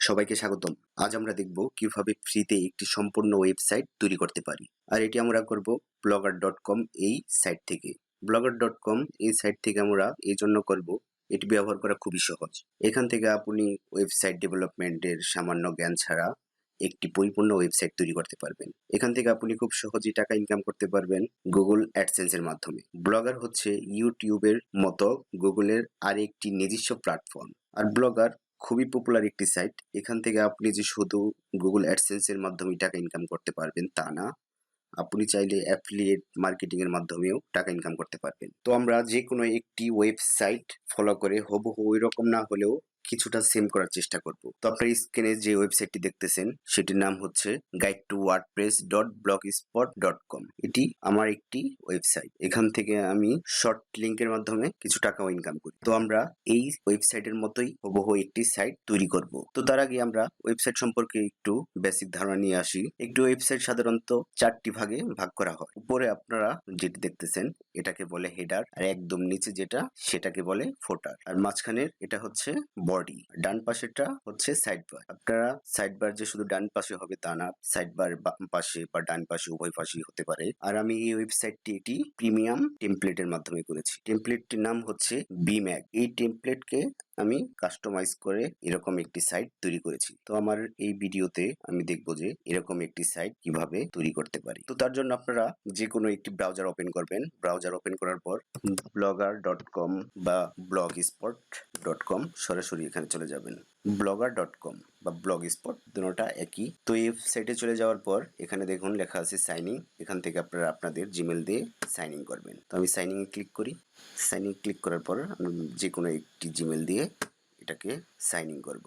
সবাইকে স্বাগতম। আজ আমরা দেখব কিভাবে ফ্রিতে একটি সম্পূর্ণ ওয়েবসাইট তৈরি করতে পারি। আর এটি আমরা করব blogger.com এই সাইট থেকে। blogger.com এই সাইট থেকে আমরা এই জন্য করব, এটি ব্যবহার করা খুবই সহজ। এখান থেকে আপনি ওয়েবসাইট ডেভেলপমেন্টের সামান্য জ্ঞান ছাড়া একটি পরিপূর্ণ ওয়েবসাইট তৈরি করতে পারবেন। এখান থেকে আপনি খুব সহজেই টাকা ইনকাম করতে পারবেন গুগল অ্যাডসেন্স এর মাধ্যমে। ব্লগার হচ্ছে ইউটিউবের মতো গুগলের আরেকটি নিজস্ব প্ল্যাটফর্ম। আর ব্লগার খুবই পপুলার একটি সাইট। এখান থেকে আপনি যে শুধু গুগল অ্যাডসেন্স এর মাধ্যমে টাকা ইনকাম করতে পারবেন তা না, আপনি চাইলে অ্যাফিলিয়েট মার্কেটিং এর মাধ্যমেও টাকা ইনকাম করতে পারবেন। তো আমরা যে কোনো একটি ওয়েবসাইট ফলো করে হুবহু ওই রকম না হলেও কিছুটা সেম করার চেষ্টা করব। তো আপনার স্ক্রিনে যে ওয়েবসাইটটি দেখতেছেন সেটির নাম হচ্ছে guide2wordpress.blogspot.com। এটি আমার একটি ওয়েবসাইট। এখান থেকে আমি শর্ট লিংকের মাধ্যমে কিছু টাকাও ইনকাম করি। তো আমরা এই ওয়েবসাইটের মতোই হুবহু একটি সাইট তৈরি করব। তো তার আগে আমরা ওয়েবসাইট সম্পর্কে একটু বেসিক ধারণা নিয়ে আসি। একটি ওয়েবসাইট সাধারণত 4টি ভাগে ভাগ করা হয়। উপরে আপনারা যেটি দেখতেছেন এটাকে বলে হেডার, আর একদম নিচে যেটা সেটাকে বলে ফুটার, আর মাঝখানের এটা হচ্ছে বডি, ডান পাশেরটা হচ্ছে সাইড বার। আপনারা সাইড বার যে শুধু ডান পাশে হবে তা না, সাইড বার বাম পাশে বা ডান পাশে উভয় পাশেই হতে পারে। আর আমি এই ওয়েবসাইটটি একটি প্রিমিয়াম টেমপ্লেটের মাধ্যমে করেছি। টেমপ্লেটটির নাম হচ্ছে বিম্যাগ। এই টেমপ্লেটকে আমি কাস্টমাইজ করে এরকম একটি সাইট তৈরি করেছি। তো আমার এই ভিডিওতে আমি দেখব যে এরকম একটি সাইট কিভাবে তৈরি করতে পারি। তো তার জন্য আপনারা যে কোনো একটি ব্রাউজার ওপেন করবেন। ব্রাউজার ওপেন করার পর blogger.com বা blogspot.com সরাসরি এখানে চলে যাবেন। blogger.com বা blogspot দুটোটা একই। তো এই ওয়েবসাইটে চলে যাওয়ার পর এখানে দেখুন লেখা আছে সাইন ইন। এখান থেকে আপনারা আপনাদের জিমেল দিয়ে সাইন ইন করবেন। তো আমি সাইন ইনে ক্লিক করি। সাইন ইন ক্লিক করার পর আমি যে কোনো একটি জিমেল দিয়ে এটাকে সাইন ইন করব।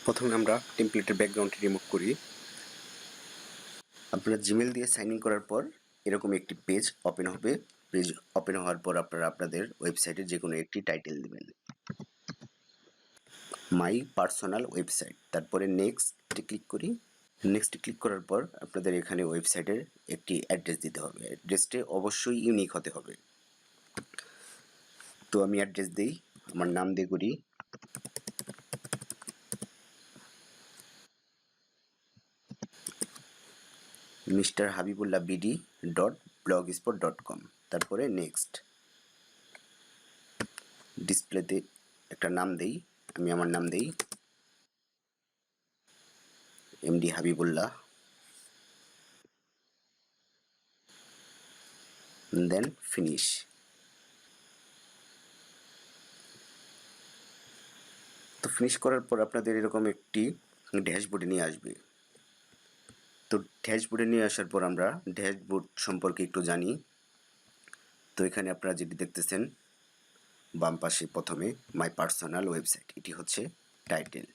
প্রথমে আমরা টেমপ্লেটের ব্যাকগ্রাউন্ডটি রিমুভ করি। আপনারা জিমেল দিয়ে সাইন ইন করার পর এরকম একটি পেজ ওপেন হবে। পেজ ওপেন হওয়ার পর আপনারা আপনাদের ওয়েবসাইটের যে কোনো একটি টাইটেল দিবেন, মাই পার্সোনাল ওয়েবসাইট। তারপরে নেক্সটে ক্লিক করি। নেক্সটে ক্লিক করার পর আপনাদের এখানে ওয়েবসাইটের একটি অ্যাড্রেস দিতে হবে। অ্যাড্রেসটি অবশ্যই ইউনিক হতে হবে। তো আমি অ্যাড্রেস দিই, আমার নাম দিয়ে করি, মিস্টার হাবিবুল্লাহ বিডি .blogspot.com। তারপরে নেক্সট। ডিসপ্লেতে একটা নাম দেই, আমি আমার নাম দেই এমডি হাবিবুল্লাহ, দেন ফিনিশ। তো ফিনিশ করার পর আপনাদের এরকম একটি ড্যাশবোর্ডে নিয়ে আসবে। তো ড্যাশবোর্ডে নিয়ে আসার পর আমরা ড্যাশবোর্ড সম্পর্কে একটু জানি। তো এখানে আপনারা যেটি দেখতেছেন বাম পাশে প্রথমে মাই পার্সোনাল ওয়েবসাইট, এটি হচ্ছে টাইটেল।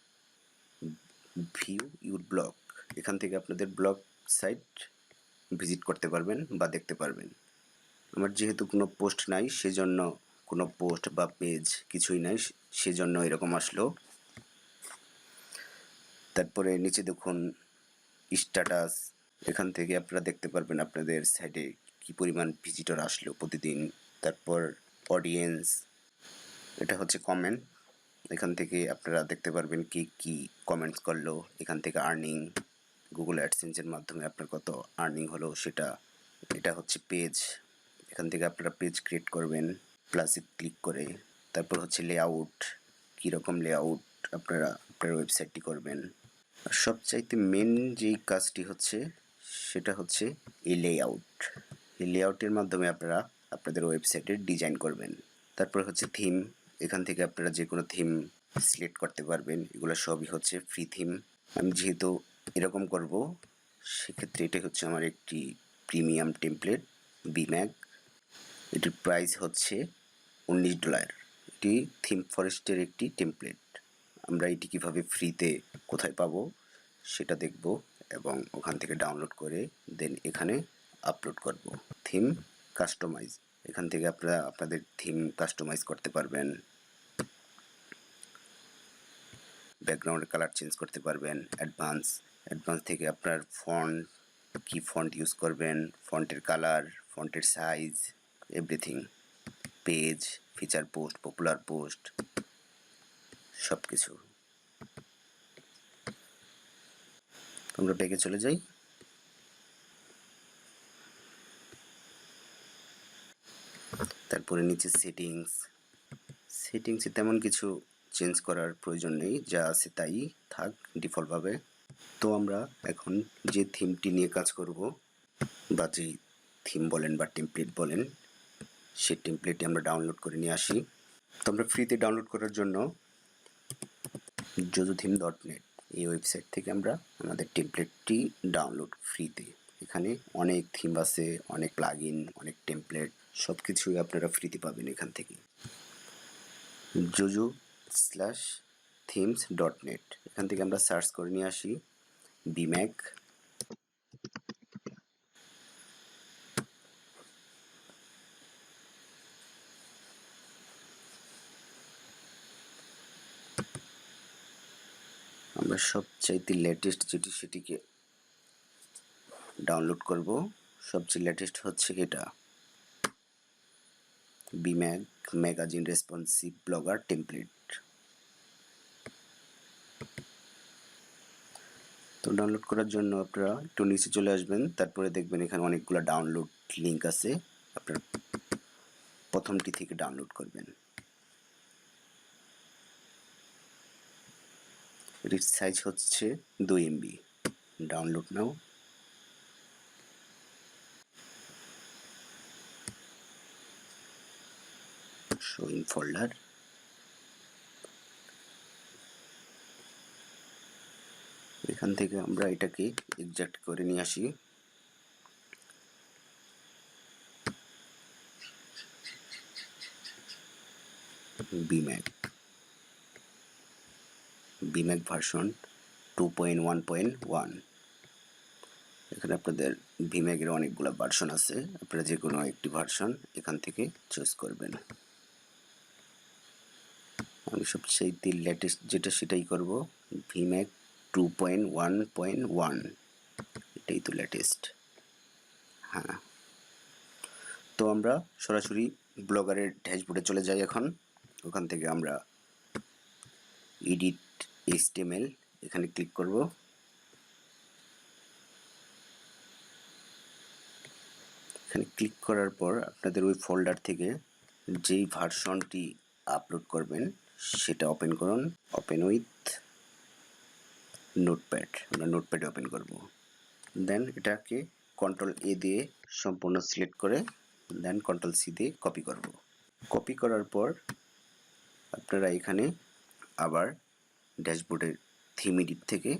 ভিউ ইউর ব্লগ, এখান থেকে আপনাদের ব্লগ সাইট ভিজিট করতে পারবেন বা দেখতে পারবেন। আমার যেহেতু কোনো পোস্ট নাই সেজন্য কোনো পোস্ট বা পেজ কিছুই নাই, সেজন্য এরকম আসলো। তারপরে নিচে দেখুন স্ট্যাটাস, এখান থেকে আপনারা দেখতে পারবেন আপনাদের সাইটে কি পরিমাণ ভিজিটর আসলো প্রতিদিন। তারপর অডিয়েন্স, এটা হচ্ছে কমেন্ট, এখান থেকে আপনারা দেখতে পারবেন কি কি কমেন্টস করলো। এখান থেকে আর্নিং, গুগল অ্যাডসেন্সের মাধ্যমে আপনার কত আর্নিং হলো সেটা। এটা হচ্ছে পেজ, এখান থেকে আপনারা পেজ ক্রিয়েট করবেন প্লাসে ক্লিক করে। তারপর হচ্ছে লেআউট, কীরকম লেআউট আপনারা আপনার ওয়েবসাইটটি করবেন। আর সবচাইতে মেন যেই কাজটি হচ্ছে সেটা হচ্ছে এই লেআউট। এই লেআউটের মাধ্যমে আপনারা আপনাদের ওয়েবসাইটের ডিজাইন করবেন। তারপর হচ্ছে থিম, এখান থেকে আপনারা যে কোনো থিম সিলেক্ট করতে পারবেন। এগুলো সবই হচ্ছে ফ্রি থিম। আমি যেহেতু এরকম করব সেক্ষেত্রে এটা হচ্ছে আমার একটি প্রিমিয়াম টেমপ্লেট বিম্যাগ। এটির প্রাইস হচ্ছে $19। এটি থিম ফরেস্টের একটি টেমপ্লেট। আমরা এটি কীভাবে ফ্রিতে কোথায় পাবো সেটা দেখব এবং ওখান থেকে ডাউনলোড করে দেন এখানে আপলোড করব। থিম কাস্টমাইজ, এখান থেকে আপনারা আপনাদের থিম কাস্টমাইজ করতে পারবেন, ব্যাকগ্রাউন্ডের কালার চেঞ্জ করতে পারবেন। অ্যাডভান্স থেকে আপনার ফন্ট, কি ফন্ট ইউজ করবেন, ফন্টের কালার, ফন্টের size, everything. Page, feature post, popular post, সব কিছু। আমরা ব্যাকে চলে যাই। তারপরে নিচে সেটিংসে তেমন কিছু চেঞ্জ করার প্রয়োজন নেই, যা আছে তাই থাক ডিফল্টভাবে। তো আমরা এখন যে থিমটি নিয়ে কাজ করব, বা যে থিম বলেন বা টেমপ্লেট বলেন, সেই টেমপ্লেটটি আমরা ডাউনলোড করে নিয়ে আসি। তো আমরা ফ্রিতে ডাউনলোড করার জন্য jojotheme.net এই ওয়েবসাইট থেকে আমরা আমাদের টেমপ্লেটটি ডাউনলোড ফ্রিতে। এখানে অনেক থিম আছে, অনেক প্লাগইন, অনেক টেমপ্লেট, সব কিছুই আপনারা ফ্রিতে পাবেন এখান থেকে। jojo/themes.net এখান থেকে আমরা সার্চ করে নিয়ে আসি বিম্যাক। আমরা সবচাইতে লেটেস্ট যেটি সেটিকে ডাউনলোড করব। সবচেয়ে লেটেস্ট হচ্ছে এটা, বিম্যাক ম্যাগাজিন রেসপন্সিভ ব্লগার টেমপ্লেট। তো ডাউনলোড করার জন্য আপনারা একটু নিচে চলে আসবেন, তারপরে দেখবেন এখানে অনেকগুলো ডাউনলোড লিঙ্ক আছে, আপনারা প্রথমটি থেকে ডাউনলোড করবেন। এটির সাইজ হচ্ছে 2 MB। Download now. Show in folder. এখান থেকে আমরা এটাকে এক্সট্রাক্ট করে নিয়ে আসি। বিম্যাক ভার্সন 2.1.1। এখানে আপনাদের বিম্যাকের অনেকগুলো ভার্সন আছে, আপনারা যে কোনো একটি ভার্সন এখান থেকে চুজ করবেন। আমি সবচেয়ে লেটেস্ট যেটা সেটাই করব, ভিম্যাক 2.1.1, এটাই তো লেটেস্ট। হ্যাঁ, তো আমরা সরাসরি ব্লগারের ড্যাশবোর্ডে চলে যাই এখন। ওখান থেকে আমরা এডিট HTML এখানে ক্লিক করব। এখানে ক্লিক করার পর আপনাদের ওই ফোল্ডার থেকে যেই ভার্সনটি আপলোড করবেন সেটা ওপেন করুন। ওপেন উইথ নোটপ্যাড, আমরা নোটপ্যাডে ওপেন করব। দেন এটাকে Ctrl+A দিয়ে সম্পূর্ণ সিলেক্ট করে দেন Ctrl+C দিয়ে কপি করব। কপি করার পর আপনারা এখানে আবার ড্যাশবোর্ডের থিম এডিট থেকে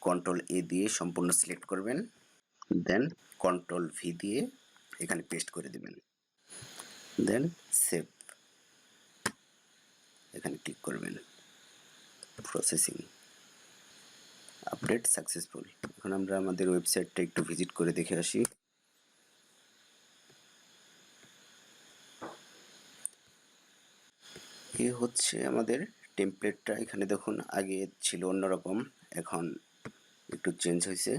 Ctrl+A দিয়ে সম্পূর্ণ সিলেক্ট করবেন, দেন Ctrl+V দিয়ে এখানে পেস্ট করে দেবেন, দেন সেভ এখানে ক্লিক করবেন। Processing, update successful. এখন আমরা আমাদের ওয়েবসাইটটা একটু ভিজিট করে দেখে আসি। এ হচ্ছে আমাদের টেমপ্লেটটা। এখানে দেখুন আগে ছিল অন্যরকম, এখন একটু চেঞ্জ হয়েছে।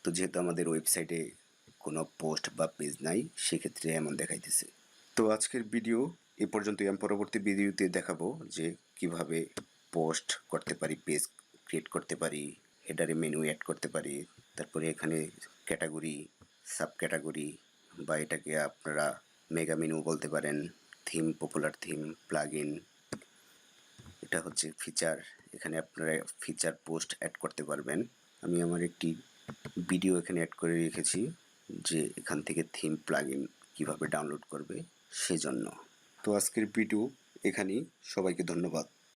তো যেহেতু আমাদের ওয়েবসাইটে কোনো পোস্ট বা পেজ নাই, সেক্ষেত্রে এমন দেখাইতেছে। তো আজকের ভিডিও এ পর্যন্তই। আমি পরবর্তী ভিডিওতে দেখাবো যে কিভাবে পোস্ট করতে পারি, পেজ ক্রিয়েট করতে পারি, হেডারে মেনু অ্যাড করতে পারি, তারপরে এখানে ক্যাটাগরি, সাব ক্যাটাগরি, বা এটাকে আপনারা মেগা মেনু বলতে পারেন, থিম, পপুলার থিম, প্লাগইন। এটা হচ্ছে ফিচার, এখানে আপনারা ফিচার পোস্ট অ্যাড করতে পারবেন। আমি আমার একটি ভিডিও এখানে অ্যাড করে রেখেছি যে এখান থেকে থিম প্লাগইন কিভাবে ডাউনলোড করবে সেজন্য। তো আজকের ভিডিও এখানেই, সবাইকে ধন্যবাদ।